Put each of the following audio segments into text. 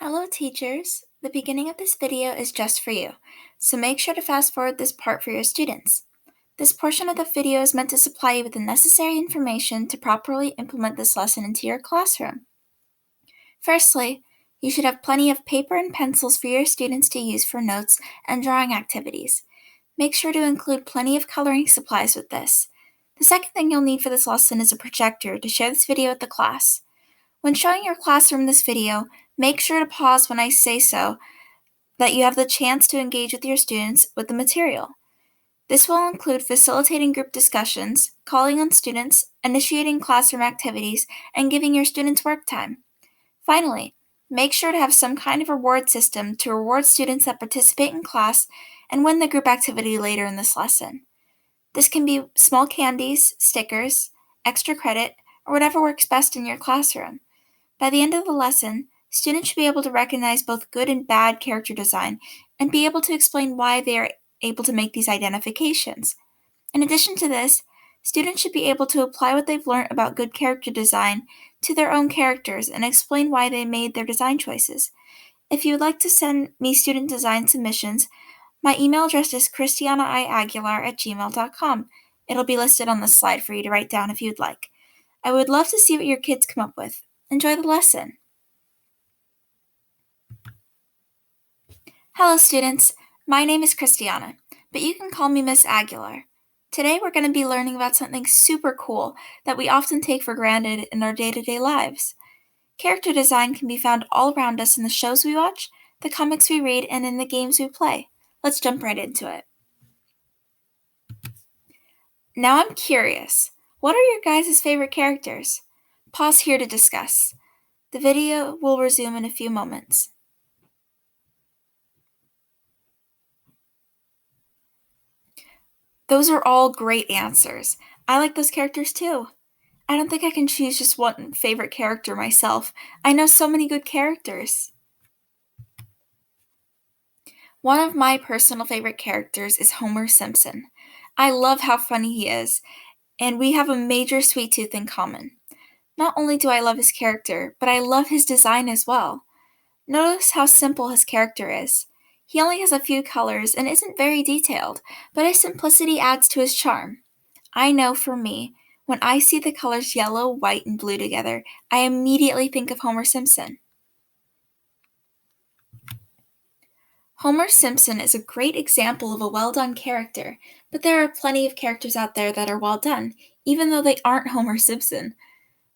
Hello teachers! The beginning of this video is just for you, so make sure to fast forward this part for your students. This portion of the video is meant to supply you with the necessary information to properly implement this lesson into your classroom. Firstly, you should have plenty of paper and pencils for your students to use for notes and drawing activities. Make sure to include plenty of coloring supplies with this. The second thing you'll need for this lesson is a projector to share this video with the class. When showing your classroom this video, make sure to pause when I say so that you have the chance to engage with your students with the material. This will include facilitating group discussions, calling on students, initiating classroom activities, and giving your students work time. Finally, make sure to have some kind of reward system to reward students that participate in class and win the group activity later in this lesson. This can be small candies, stickers, extra credit, or whatever works best in your classroom. By the end of the lesson, students should be able to recognize both good and bad character design and be able to explain why they are able to make these identifications. In addition to this, students should be able to apply what they've learned about good character design to their own characters and explain why they made their design choices. If you would like to send me student design submissions, my email address is kristianaaguilar@gmail.com. It'll be listed on the slide for you to write down if you'd like. I would love to see what your kids come up with. Enjoy the lesson. Hello students, my name is Kristiana, but you can call me Miss Aguilar. Today we're going to be learning about something super cool that we often take for granted in our day-to-day lives. Character design can be found all around us in the shows we watch, the comics we read, and in the games we play. Let's jump right into it. Now I'm curious, what are your guys' favorite characters? Pause here to discuss. The video will resume in a few moments. Those are all great answers. I like those characters too. I don't think I can choose just one favorite character myself. I know so many good characters. One of my personal favorite characters is Homer Simpson. I love how funny he is, and we have a major sweet tooth in common. Not only do I love his character, but I love his design as well. Notice how simple his character is. He only has a few colors and isn't very detailed, but his simplicity adds to his charm. I know for me, when I see the colors yellow, white, and blue together, I immediately think of Homer Simpson. Homer Simpson is a great example of a well-done character, but there are plenty of characters out there that are well done, even though they aren't Homer Simpson.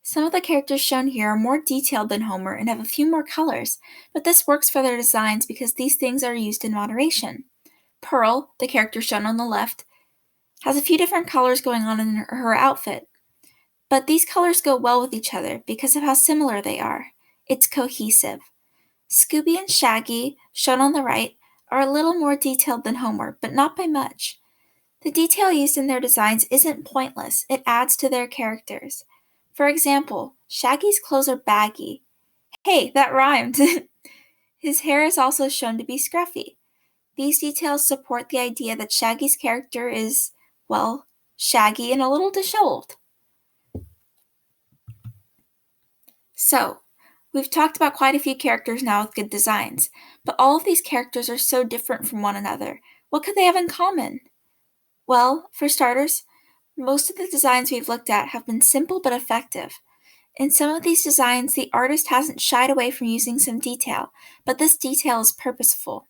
Some of the characters shown here are more detailed than Homer and have a few more colors, but this works for their designs because these things are used in moderation. Pearl, the character shown on the left, has a few different colors going on in her outfit, but these colors go well with each other because of how similar they are. It's cohesive. Scooby and Shaggy, shown on the right, are a little more detailed than Homer, but not by much. The detail used in their designs isn't pointless, it adds to their characters. For example, Shaggy's clothes are baggy. Hey, that rhymed! His hair is also shown to be scruffy. These details support the idea that Shaggy's character is, well, shaggy and a little disheveled. So, we've talked about quite a few characters now with good designs, but all of these characters are so different from one another. What could they have in common? Well, for starters, most of the designs we've looked at have been simple but effective. In some of these designs, the artist hasn't shied away from using some detail, but this detail is purposeful.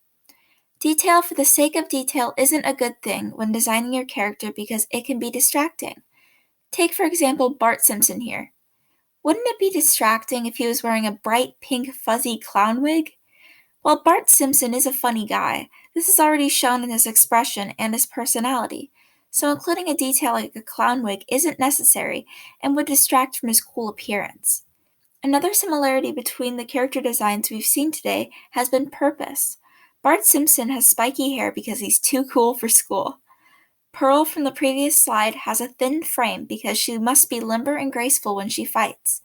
Detail for the sake of detail isn't a good thing when designing your character because it can be distracting. Take, for example, Bart Simpson here. Wouldn't it be distracting if he was wearing a bright pink fuzzy clown wig? While Bart Simpson is a funny guy, this is already shown in his expression and his personality, so including a detail like a clown wig isn't necessary and would distract from his cool appearance. Another similarity between the character designs we've seen today has been purpose. Bart Simpson has spiky hair because he's too cool for school. Pearl from the previous slide has a thin frame because she must be limber and graceful when she fights.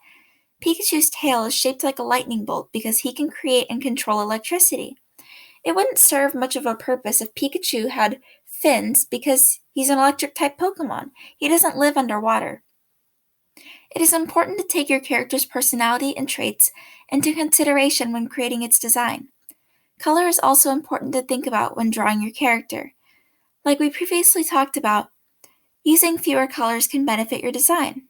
Pikachu's tail is shaped like a lightning bolt because he can create and control electricity. It wouldn't serve much of a purpose if Pikachu had fins because he's an electric-type Pokemon. He doesn't live underwater. It is important to take your character's personality and traits into consideration when creating its design. Color is also important to think about when drawing your character. Like we previously talked about, using fewer colors can benefit your design.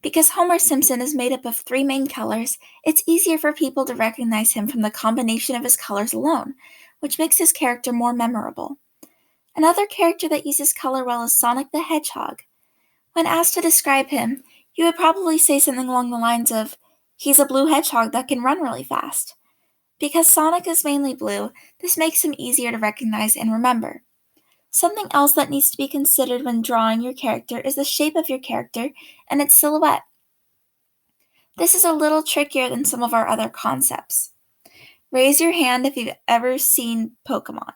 Because Homer Simpson is made up of three main colors, it's easier for people to recognize him from the combination of his colors alone, which makes his character more memorable. Another character that uses color well is Sonic the Hedgehog. When asked to describe him, you would probably say something along the lines of, "He's a blue hedgehog that can run really fast." Because Sonic is mainly blue, this makes him easier to recognize and remember. Something else that needs to be considered when drawing your character is the shape of your character and its silhouette. This is a little trickier than some of our other concepts. Raise your hand if you've ever seen Pokemon.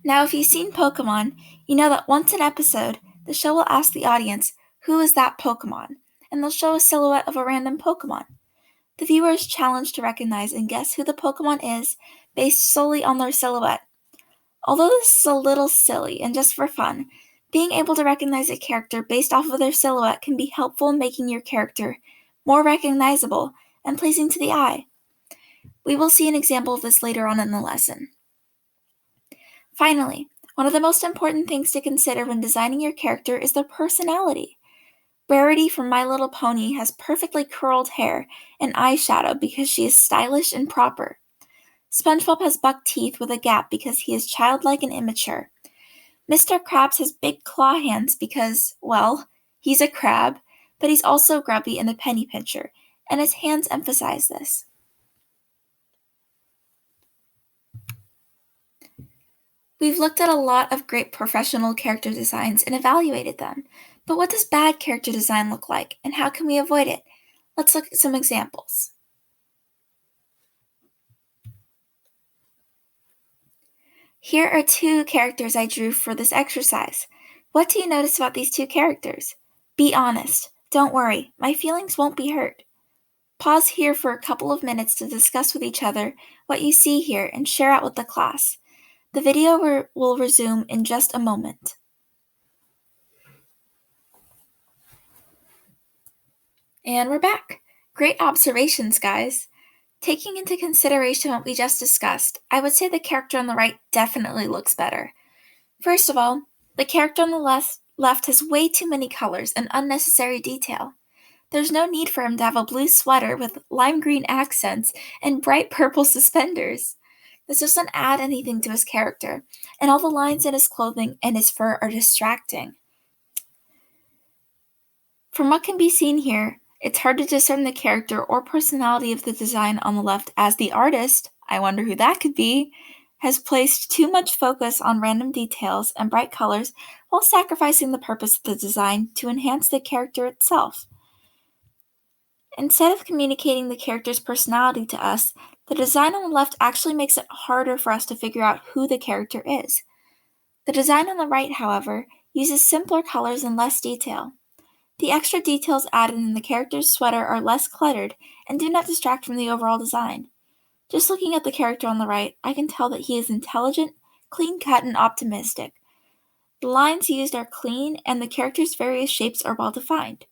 Now, if you've seen Pokemon, you know that once an episode, the show will ask the audience, "Who is that Pokemon?" And they'll show a silhouette of a random Pokemon. The viewer is challenged to recognize and guess who the Pokemon is based solely on their silhouette. Although this is a little silly and just for fun, being able to recognize a character based off of their silhouette can be helpful in making your character more recognizable and pleasing to the eye. We will see an example of this later on in the lesson. Finally, one of the most important things to consider when designing your character is their personality. Rarity from My Little Pony has perfectly curled hair and eyeshadow because she is stylish and proper. SpongeBob has buck teeth with a gap because he is childlike and immature. Mr. Krabs has big claw hands because, well, he's a crab, but he's also grubby and a penny pincher, and his hands emphasize this. We've looked at a lot of great professional character designs and evaluated them, but what does bad character design look like, and how can we avoid it? Let's look at some examples. Here are two characters I drew for this exercise. What do you notice about these two characters? Be honest. Don't worry, my feelings won't be hurt. Pause here for a couple of minutes to discuss with each other what you see here and share out with the class. The video will resume in just a moment. And we're back. Great observations, guys. Taking into consideration what we just discussed, I would say the character on the right definitely looks better. First of all, the character on the left has way too many colors and unnecessary detail. There's no need for him to have a blue sweater with lime green accents and bright purple suspenders. This doesn't add anything to his character, and all the lines in his clothing and his fur are distracting. From what can be seen here, it's hard to discern the character or personality of the design on the left as the artist, I wonder who that could be, has placed too much focus on random details and bright colors while sacrificing the purpose of the design to enhance the character itself. Instead of communicating the character's personality to us, the design on the left actually makes it harder for us to figure out who the character is. The design on the right, however, uses simpler colors and less detail. The extra details added in the character's sweater are less cluttered and do not distract from the overall design. Just looking at the character on the right, I can tell that he is intelligent, clean-cut, and optimistic. The lines used are clean, and the character's various shapes are well defined.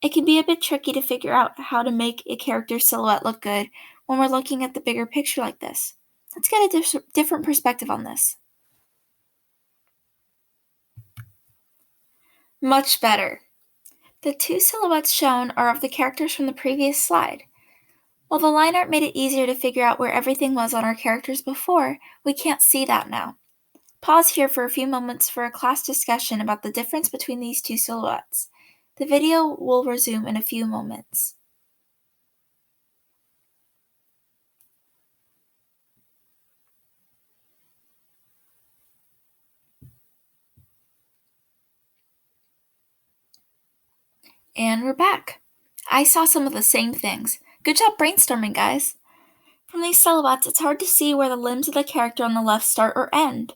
It can be a bit tricky to figure out how to make a character's silhouette look good when we're looking at the bigger picture like this. Let's get a different perspective on this. Much better. The two silhouettes shown are of the characters from the previous slide. While the line art made it easier to figure out where everything was on our characters before, we can't see that now. Pause here for a few moments for a class discussion about the difference between these two silhouettes. The video will resume in a few moments. And we're back. I saw some of the same things. Good job brainstorming, guys. From these silhouettes, it's hard to see where the limbs of the character on the left start or end.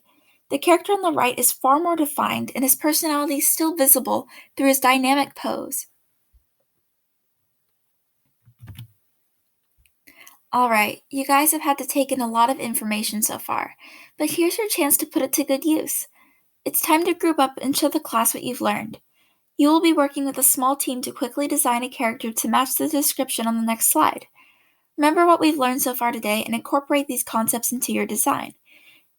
The character on the right is far more defined, and his personality is still visible through his dynamic pose. Alright, you guys have had to take in a lot of information so far, but here's your chance to put it to good use. It's time to group up and show the class what you've learned. You will be working with a small team to quickly design a character to match the description on the next slide. Remember what we've learned so far today and incorporate these concepts into your design.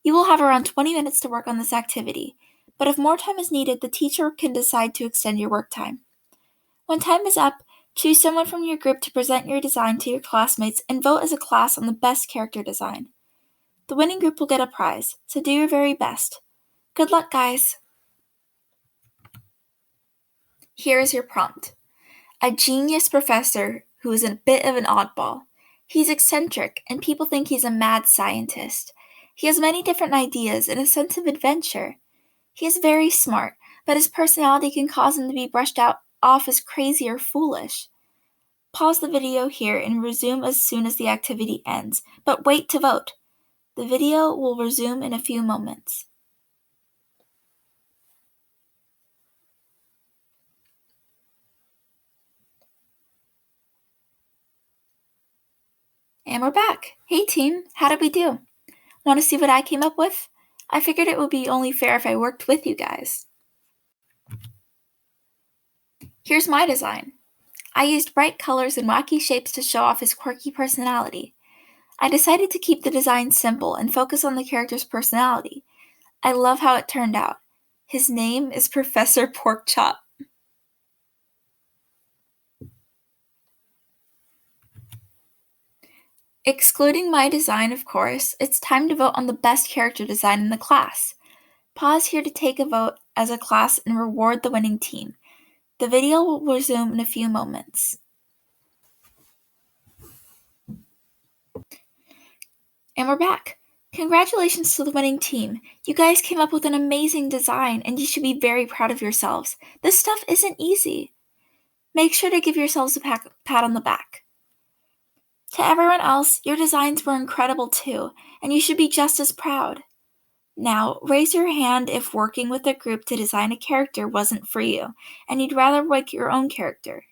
You will have around 20 minutes to work on this activity, but if more time is needed, the teacher can decide to extend your work time. When time is up, choose someone from your group to present your design to your classmates and vote as a class on the best character design. The winning group will get a prize, so do your very best. Good luck, guys! Here is your prompt. A genius professor who is a bit of an oddball. He's eccentric, and people think he's a mad scientist. He has many different ideas and a sense of adventure. He is very smart, but his personality can cause him to be brushed off as crazy or foolish. Pause the video here and resume as soon as the activity ends, but wait to vote. The video will resume in a few moments. And we're back. Hey team, how did we do? Want to see what I came up with? I figured it would be only fair if I worked with you guys. Here's my design. I used bright colors and wacky shapes to show off his quirky personality. I decided to keep the design simple and focus on the character's personality. I love how it turned out. His name is Professor Porkchop. Excluding my design, of course, it's time to vote on the best character design in the class. Pause here to take a vote as a class and reward the winning team. The video will resume in a few moments. And we're back. Congratulations to the winning team. You guys came up with an amazing design and you should be very proud of yourselves. This stuff isn't easy. Make sure to give yourselves a pat on the back. To everyone else, your designs were incredible too, and you should be just as proud. Now, raise your hand if working with a group to design a character wasn't for you, and you'd rather make your own character.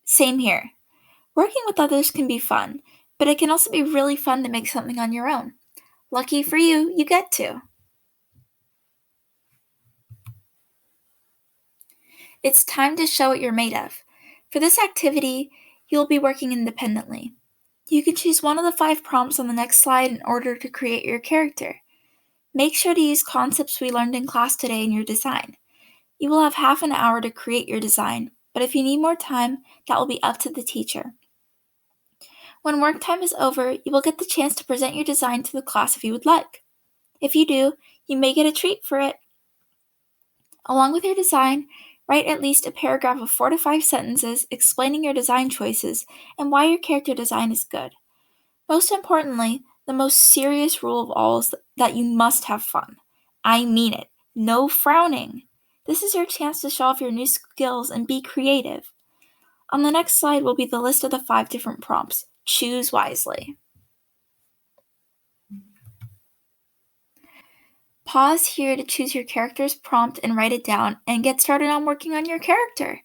Same here. Working with others can be fun, but it can also be really fun to make something on your own. Lucky for you, you get to. It's time to show what you're made of. For this activity, you'll be working independently. You can choose one of the 5 prompts on the next slide in order to create your character. Make sure to use concepts we learned in class today in your design. You will have half an hour to create your design, but if you need more time, that will be up to the teacher. When work time is over, you will get the chance to present your design to the class if you would like. If you do, you may get a treat for it. Along with your design, write at least a paragraph of 4 to 5 sentences explaining your design choices and why your character design is good. Most importantly, the most serious rule of all is that you must have fun. I mean it. No frowning. This is your chance to show off your new skills and be creative. On the next slide will be the list of the 5 different prompts. Choose wisely. Pause here to choose your character's prompt and write it down and get started on working on your character.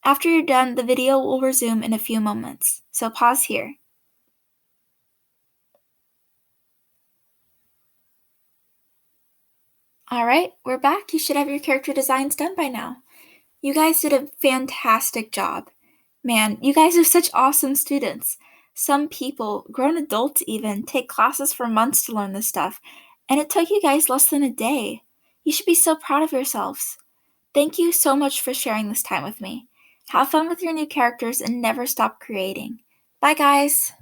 After you're done, the video will resume in a few moments, so pause here. Alright, we're back. You should have your character designs done by now. You guys did a fantastic job. Man, you guys are such awesome students. Some people, grown adults even, take classes for months to learn this stuff, and it took you guys less than a day. You should be so proud of yourselves. Thank you so much for sharing this time with me. Have fun with your new characters and never stop creating. Bye, guys!